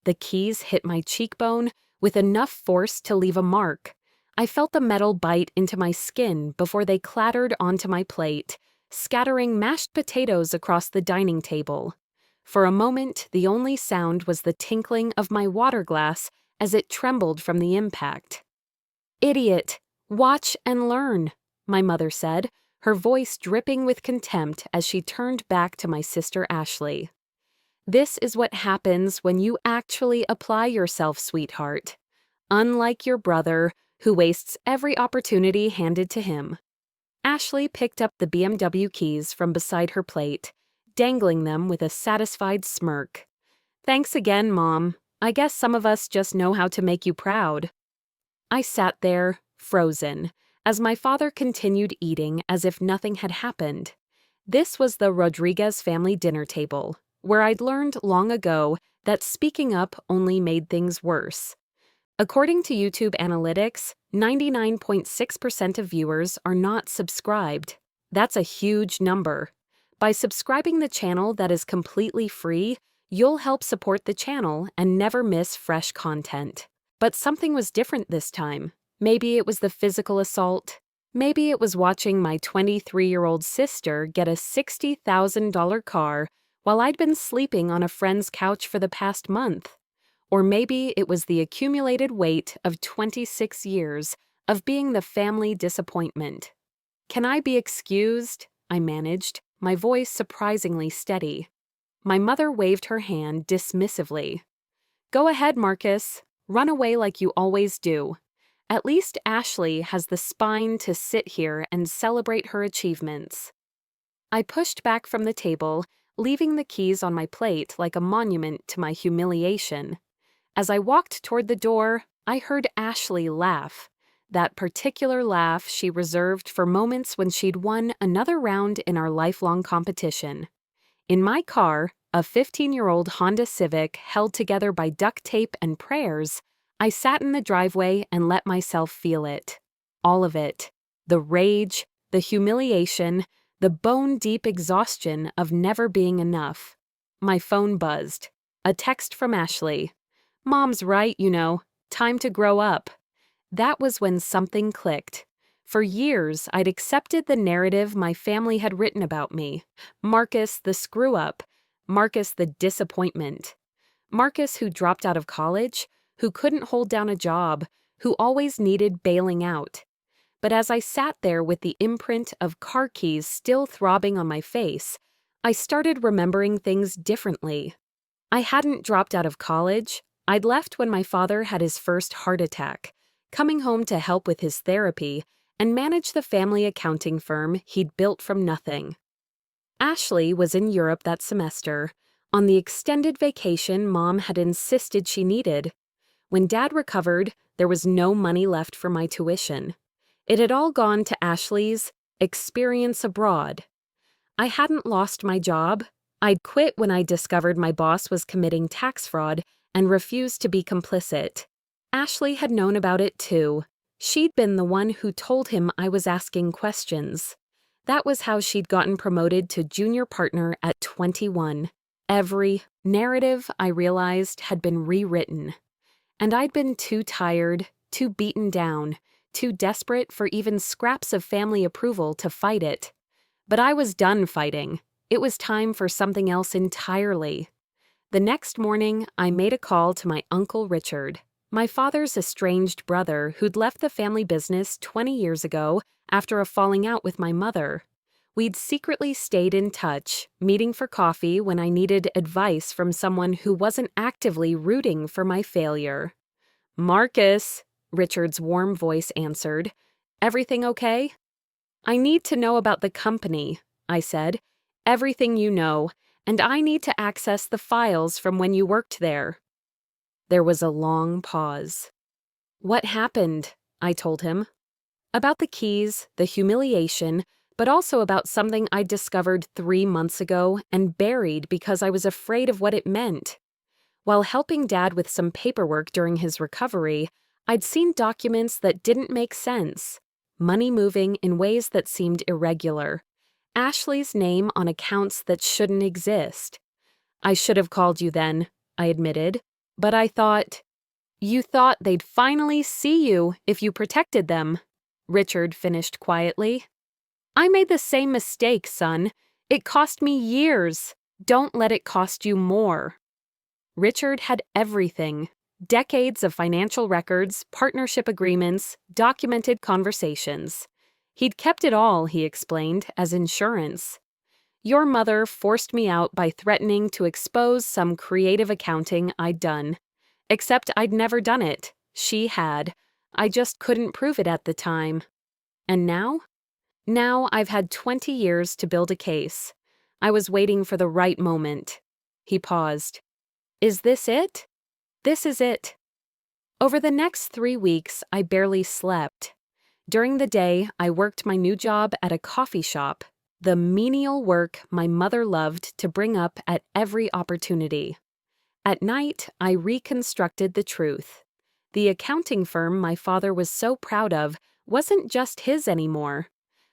The keys hit my cheekbone with enough force to leave a mark. I felt the metal bite into my skin before they clattered onto my plate, scattering mashed potatoes across the dining table. For a moment, the only sound was the tinkling of my water glass as it trembled from the impact. "Idiot! Watch and learn," my mother said, her voice dripping with contempt as she turned back to my sister Ashley. "This is what happens when you actually apply yourself, sweetheart. Unlike your brother, who wastes every opportunity handed to him." Ashley picked up the BMW keys from beside her plate, dangling them with a satisfied smirk. "Thanks again, Mom. I guess some of us just know how to make you proud." I sat there, frozen, as my father continued eating as if nothing had happened. This was the Rodriguez family dinner table, where I'd learned long ago that speaking up only made things worse. According to YouTube analytics, 99.6% of viewers are not subscribed. That's a huge number. By subscribing the channel that is completely free, you'll help support the channel and never miss fresh content. But something was different this time. Maybe it was the physical assault. Maybe it was watching my 23-year-old sister get a $60,000 car while I'd been sleeping on a friend's couch for the past month. Or maybe it was the accumulated weight of 26 years of being the family disappointment. "Can I be excused?" I managed, my voice surprisingly steady. My mother waved her hand dismissively. "Go ahead, Marcus. Run away like you always do. At least Ashley has the spine to sit here and celebrate her achievements." I pushed back from the table, leaving the keys on my plate like a monument to my humiliation. As I walked toward the door, I heard Ashley laugh. That particular laugh she reserved for moments when she'd won another round in our lifelong competition. In my car, a 15-year-old Honda Civic held together by duct tape and prayers, I sat in the driveway and let myself feel it. All of it. The rage, the humiliation, the bone-deep exhaustion of never being enough. My phone buzzed. A text from Ashley. "Mom's right, you know. Time to grow up." That was when something clicked. For years, I'd accepted the narrative my family had written about me. Marcus the screw-up. Marcus the disappointment. Marcus who dropped out of college, who couldn't hold down a job, who always needed bailing out. But as I sat there with the imprint of car keys still throbbing on my face, I started remembering things differently. I hadn't dropped out of college. I'd left when my father had his first heart attack, coming home to help with his therapy and manage the family accounting firm he'd built from nothing. Ashley was in Europe that semester, on the extended vacation Mom had insisted she needed. When Dad recovered, there was no money left for my tuition. It had all gone to Ashley's experience abroad. I hadn't lost my job. I'd quit when I discovered my boss was committing tax fraud and refused to be complicit. Ashley had known about it too. She'd been the one who told him I was asking questions. That was how she'd gotten promoted to junior partner at 21. Every narrative, I realized, had been rewritten. And I'd been too tired, too beaten down, too desperate for even scraps of family approval to fight it. But I was done fighting. It was time for something else entirely. The next morning, I made a call to my Uncle Richard, my father's estranged brother who'd left the family business 20 years ago after a falling out with my mother. We'd secretly stayed in touch, meeting for coffee when I needed advice from someone who wasn't actively rooting for my failure. "Marcus," Richard's warm voice answered. "Everything okay?" "I need to know about the company," I said. "Everything you know, and I need to access the files from when you worked there." There was a long pause. "What happened?" I told him. About the keys, the humiliation, but also about something I discovered 3 months ago and buried because I was afraid of what it meant. While helping Dad with some paperwork during his recovery, I'd seen documents that didn't make sense. Money moving in ways that seemed irregular. Ashley's name on accounts that shouldn't exist. "I should have called you then," I admitted. But I thought, you thought they'd finally see you if you protected them, Richard finished quietly. I made the same mistake, son. It cost me years. Don't let it cost you more. Richard had everything. Decades of financial records, partnership agreements, documented conversations. He'd kept it all, he explained, as insurance. Your mother forced me out by threatening to expose some creative accounting I'd done. Except I'd never done it. She had. I just couldn't prove it at the time. And now? Now I've had 20 years to build a case. I was waiting for the right moment. He paused. Is this it? This is it. Over the next 3 weeks, I barely slept. During the day, I worked my new job at a coffee shop, the menial work my mother loved to bring up at every opportunity. At night, I reconstructed the truth. The accounting firm my father was so proud of wasn't just his anymore.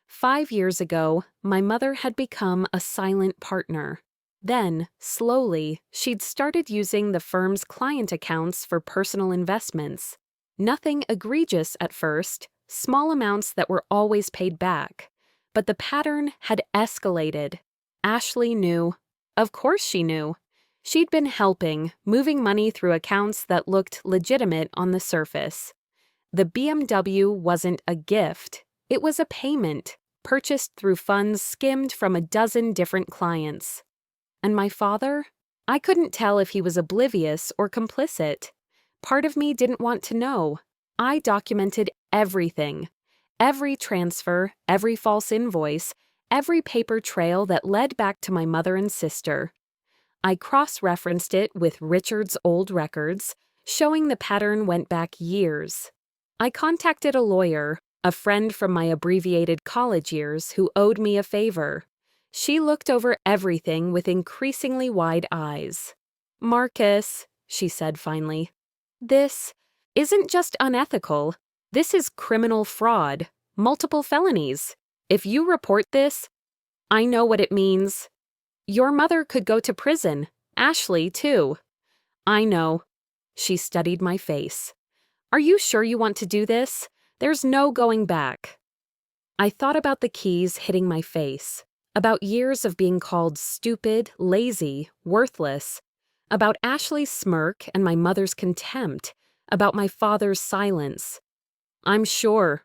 5 years ago, my mother had become a silent partner. Then, slowly, she'd started using the firm's client accounts for personal investments. Nothing egregious at first, small amounts that were always paid back. But the pattern had escalated. Ashley knew. Of course she knew. She'd been helping, moving money through accounts that looked legitimate on the surface. The BMW wasn't a gift. It was a payment, purchased through funds skimmed from a dozen different clients. And my father? I couldn't tell if he was oblivious or complicit. Part of me didn't want to know. I documented everything. Every transfer, every false invoice, every paper trail that led back to my mother and sister. I cross-referenced it with Richard's old records, showing the pattern went back years. I contacted a lawyer, a friend from my abbreviated college years who owed me a favor. She looked over everything with increasingly wide eyes. Marcus, she said finally, this isn't just unethical. This is criminal fraud, multiple felonies. If you report this, I know what it means. Your mother could go to prison. Ashley, too. I know. She studied my face. Are you sure you want to do this? There's no going back. I thought about the keys hitting my face, about years of being called stupid, lazy, worthless, about Ashley's smirk and my mother's contempt, about my father's silence. I'm sure.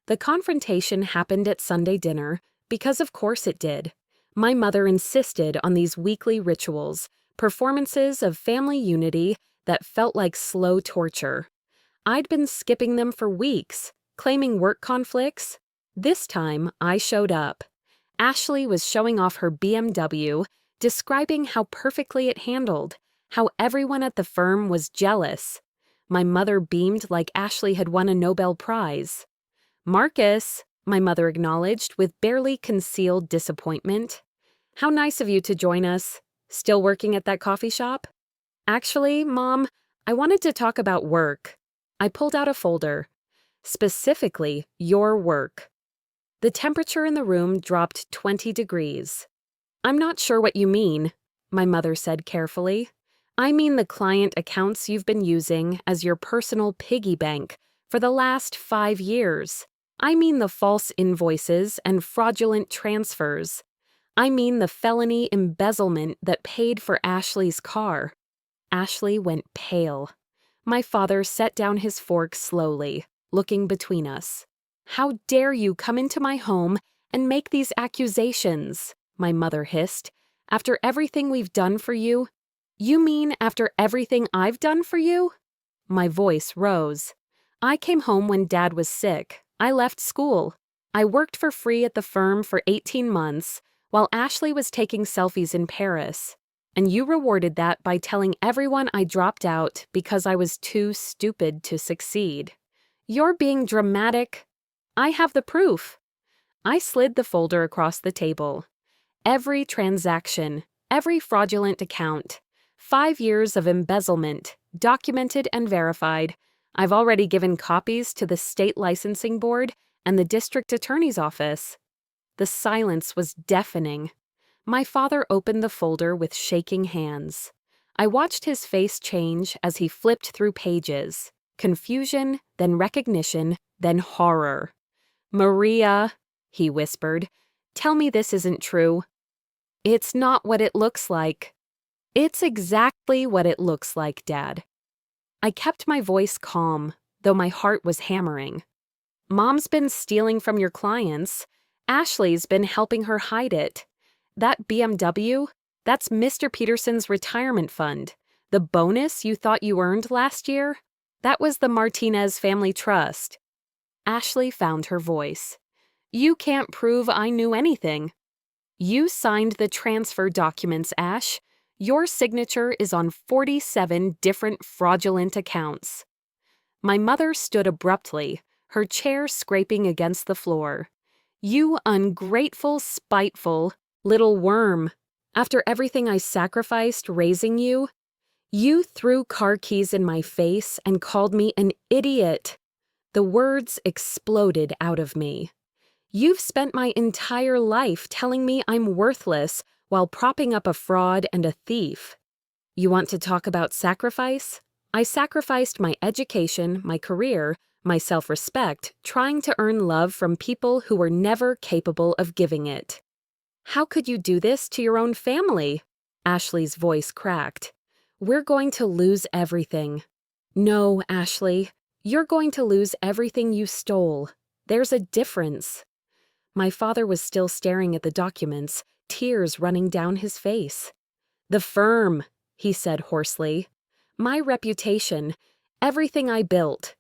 The confrontation happened at Sunday dinner because of course it did. My mother insisted on these weekly rituals, performances of family unity that felt like slow torture. I'd been skipping them for weeks, claiming work conflicts. This time, I showed up. Ashley was showing off her BMW, describing how perfectly it handled, how everyone at the firm was jealous. My mother beamed like Ashley had won a Nobel Prize. Marcus, my mother acknowledged with barely concealed disappointment. How nice of you to join us. Still working at that coffee shop? Actually, Mom, I wanted to talk about work. I pulled out a folder. Specifically, your work. The temperature in the room dropped 20 degrees. I'm not sure what you mean, my mother said carefully. I mean the client accounts you've been using as your personal piggy bank for the last 5 years. I mean the false invoices and fraudulent transfers. I mean the felony embezzlement that paid for Ashley's car. Ashley went pale. My father set down his fork slowly, looking between us. How dare you come into my home and make these accusations, my mother hissed. After everything we've done for you? You mean after everything I've done for you? My voice rose. I came home when Dad was sick. I left school. I worked for free at the firm for 18 months while Ashley was taking selfies in Paris. And you rewarded that by telling everyone I dropped out because I was too stupid to succeed. You're being dramatic. I have the proof. I slid the folder across the table. Every transaction, every fraudulent account, 5 years of embezzlement, documented and verified. I've already given copies to the state licensing board and the district attorney's office. The silence was deafening. My father opened the folder with shaking hands. I watched his face change as he flipped through pages. Confusion, then recognition, then horror. "Maria," he whispered, "tell me this isn't true." "It's not what it looks like." "It's exactly what it looks like, Dad." I kept my voice calm, though my heart was hammering. "Mom's been stealing from your clients. Ashley's been helping her hide it. That BMW, that's Mr. Peterson's retirement fund. The bonus you thought you earned last year? That was the Martinez Family Trust." Ashley found her voice. "You can't prove I knew anything." "You signed the transfer documents, Ash. Your signature is on 47 different fraudulent accounts." My mother stood abruptly, her chair scraping against the floor. "You ungrateful, spiteful little worm. After everything I sacrificed raising you, you threw car keys in my face and called me an idiot." The words exploded out of me. "You've spent my entire life telling me I'm worthless while propping up a fraud and a thief." "You want to talk about sacrifice? I sacrificed my education, my career, my self-respect, trying to earn love from people who were never capable of giving it." "How could you do this to your own family?" Ashley's voice cracked. "We're going to lose everything." "No, Ashley, you're going to lose everything you stole. There's a difference." My father was still staring at the documents, tears running down his face. "The firm," he said hoarsely. "My reputation, everything I built."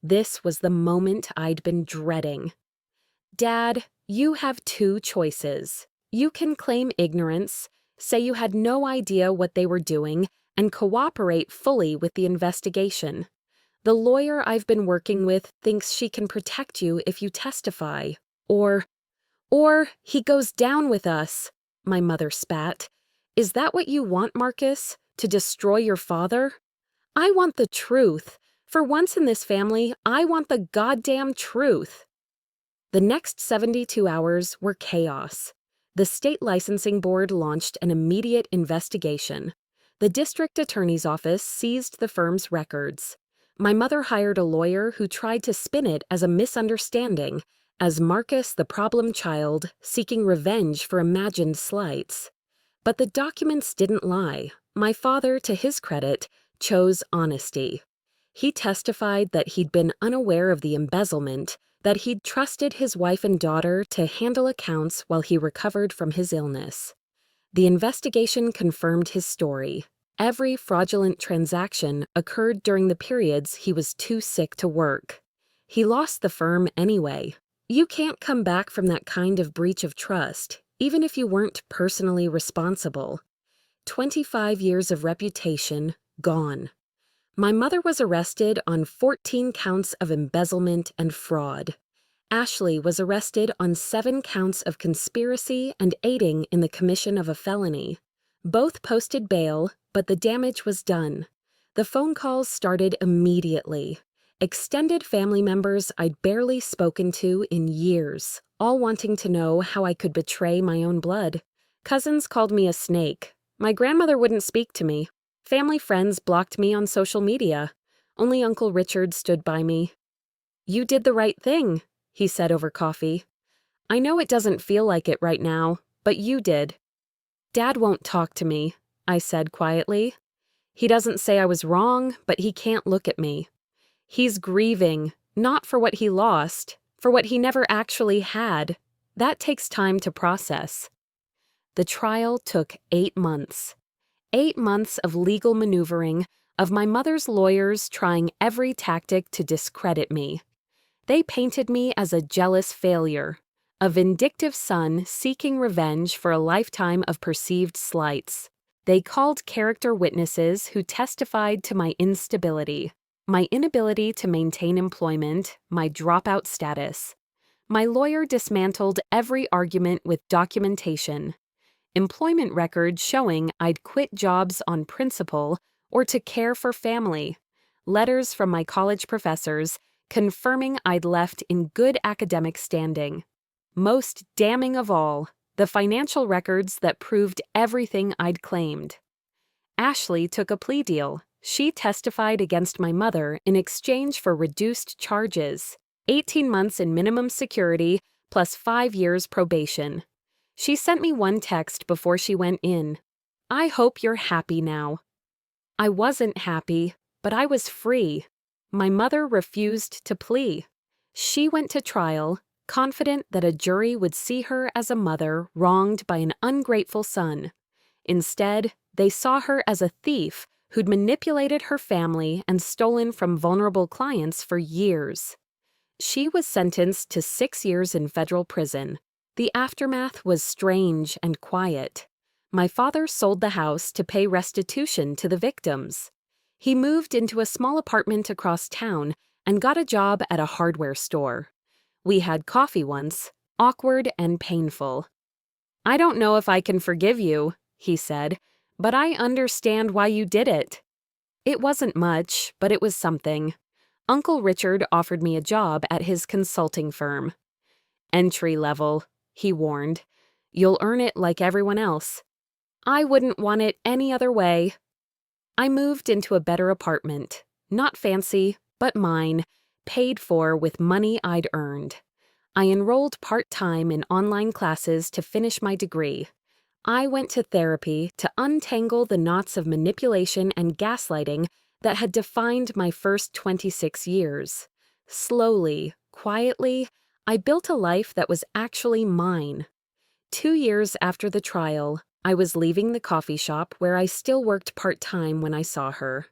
This was the moment I'd been dreading. "Dad, you have two choices. You can claim ignorance, say you had no idea what they were doing, and cooperate fully with the investigation. The lawyer I've been working with thinks she can protect you if you testify. Or he goes down with us," my mother spat. "Is that what you want, Marcus? To destroy your father?" "I want the truth. For once in this family, I want the goddamn truth." The next 72 hours were chaos. The state licensing board launched an immediate investigation. The district attorney's office seized the firm's records. My mother hired a lawyer who tried to spin it as a misunderstanding, as Marcus the problem child seeking revenge for imagined slights. But the documents didn't lie. My father, to his credit, chose honesty. He testified that he'd been unaware of the embezzlement, that he'd trusted his wife and daughter to handle accounts while he recovered from his illness. The investigation confirmed his story. Every fraudulent transaction occurred during the periods he was too sick to work. He lost the firm anyway. You can't come back from that kind of breach of trust, even if you weren't personally responsible. 25 years of reputation gone. My mother was arrested on 14 counts of embezzlement and fraud. Ashley was arrested on 7 counts of conspiracy and aiding in the commission of a felony. Both posted bail, but the damage was done. The phone calls started immediately. Extended family members I'd barely spoken to in years, all wanting to know how I could betray my own blood. Cousins called me a snake. My grandmother wouldn't speak to me. Family friends blocked me on social media. Only Uncle Richard stood by me. "You did the right thing," he said over coffee. "I know it doesn't feel like it right now, but you did." "Dad won't talk to me," I said quietly. "He doesn't say I was wrong, but he can't look at me. He's grieving, not for what he lost, for what he never actually had. That takes time to process." The trial took 8 months. 8 months of legal maneuvering, of my mother's lawyers trying every tactic to discredit me. They painted me as a jealous failure, a vindictive son seeking revenge for a lifetime of perceived slights. They called character witnesses who testified to my instability, my inability to maintain employment, my dropout status. My lawyer dismantled every argument with documentation. Employment records showing I'd quit jobs on principle or to care for family. Letters from my college professors confirming I'd left in good academic standing. Most damning of all, the financial records that proved everything I'd claimed. Ashley took a plea deal. She testified against my mother in exchange for reduced charges, 18 months in minimum security plus 5 years probation. She sent me one text before she went in. "I hope you're happy now." I wasn't happy, but I was free. My mother refused to plea. She went to trial, confident that a jury would see her as a mother wronged by an ungrateful son. Instead, they saw her as a thief who'd manipulated her family and stolen from vulnerable clients for years. She was sentenced to 6 years in federal prison. The aftermath was strange and quiet. My father sold the house to pay restitution to the victims. He moved into a small apartment across town and got a job at a hardware store. We had coffee once, awkward and painful. "I don't know if I can forgive you," he said, "but I understand why you did it." It wasn't much, but it was something. Uncle Richard offered me a job at his consulting firm. "Entry level," he warned. "You'll earn it like everyone else." I wouldn't want it any other way. I moved into a better apartment. Not fancy, but mine, paid for with money I'd earned. I enrolled part-time in online classes to finish my degree. I went to therapy to untangle the knots of manipulation and gaslighting that had defined my first 26 years. Slowly, quietly, I built a life that was actually mine. 2 years after the trial, I was leaving the coffee shop where I still worked part-time when I saw her.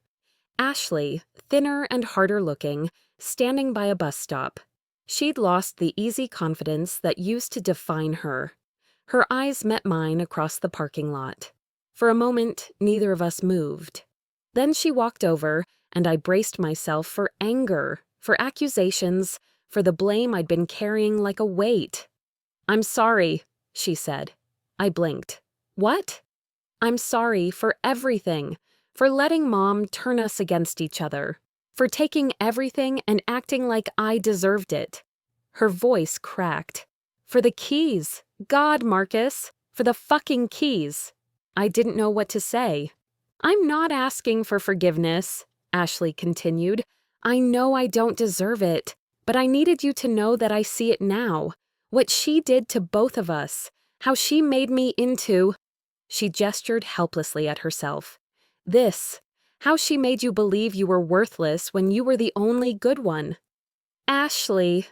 Ashley, thinner and harder looking, standing by a bus stop. She'd lost the easy confidence that used to define her. Her eyes met mine across the parking lot. For a moment, neither of us moved. Then she walked over, and I braced myself for anger, for accusations, for the blame I'd been carrying like a weight. "I'm sorry," she said. I blinked. "What?" "I'm sorry for everything, for letting Mom turn us against each other, for taking everything and acting like I deserved it." Her voice cracked. "For the keys. God, Marcus, for the fucking keys." I didn't know what to say. "I'm not asking for forgiveness," Ashley continued. "I know I don't deserve it, but I needed you to know that I see it now. What she did to both of us, how she made me into—" She gestured helplessly at herself. "This, how she made you believe you were worthless when you were the only good one." "Ashley,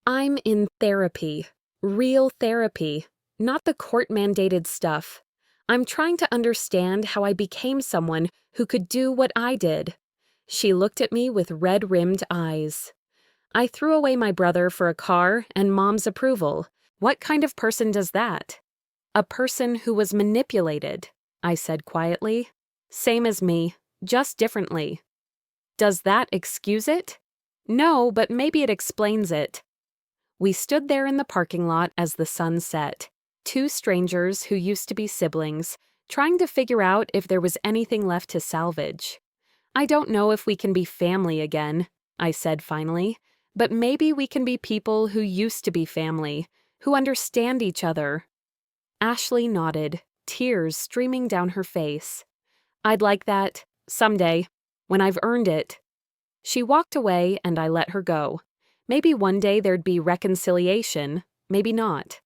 I'm in therapy. Real therapy, not the court-mandated stuff. I'm trying to understand how I became someone who could do what I did." She looked at me with red-rimmed eyes. "I threw away my brother for a car and Mom's approval. What kind of person does that?" "A person who was manipulated," I said quietly. "Same as me, just differently." "Does that excuse it?" "No, but maybe it explains it." We stood there in the parking lot as the sun set, two strangers who used to be siblings, trying to figure out if there was anything left to salvage. "I don't know if we can be family again," I said finally, "but maybe we can be people who used to be family, who understand each other." Ashley nodded, tears streaming down her face. "I'd like that, someday, when I've earned it." She walked away and I let her go. Maybe one day there'd be reconciliation, maybe not.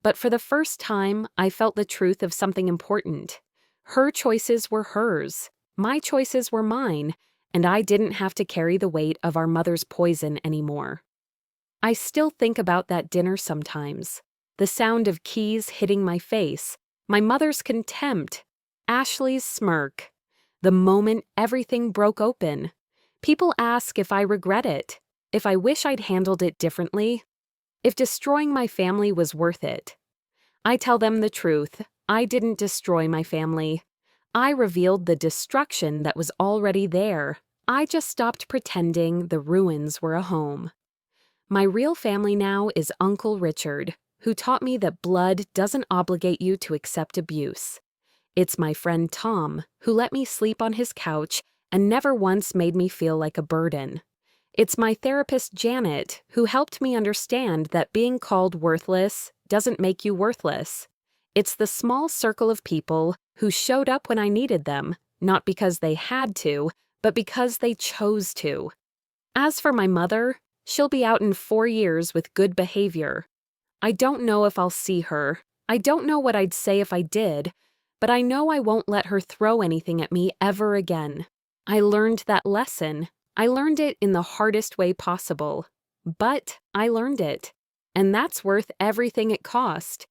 But for the first time, I felt the truth of something important. Her choices were hers, my choices were mine, and I didn't have to carry the weight of our mother's poison anymore. I still think about that dinner sometimes. The sound of keys hitting my face, my mother's contempt, Ashley's smirk. The moment everything broke open. People ask if I regret it, if I wish I'd handled it differently, if destroying my family was worth it. I tell them the truth. I didn't destroy my family. I revealed the destruction that was already there. I just stopped pretending the ruins were a home. My real family now is Uncle Richard, who taught me that blood doesn't obligate you to accept abuse. It's my friend Tom, who let me sleep on his couch and never once made me feel like a burden. It's my therapist Janet, who helped me understand that being called worthless doesn't make you worthless. It's the small circle of people who showed up when I needed them, not because they had to, but because they chose to. As for my mother, she'll be out in 4 years with good behavior. I don't know if I'll see her. I don't know what I'd say if I did, but I know I won't let her throw anything at me ever again. I learned that lesson. I learned it in the hardest way possible. But I learned it. And that's worth everything it cost.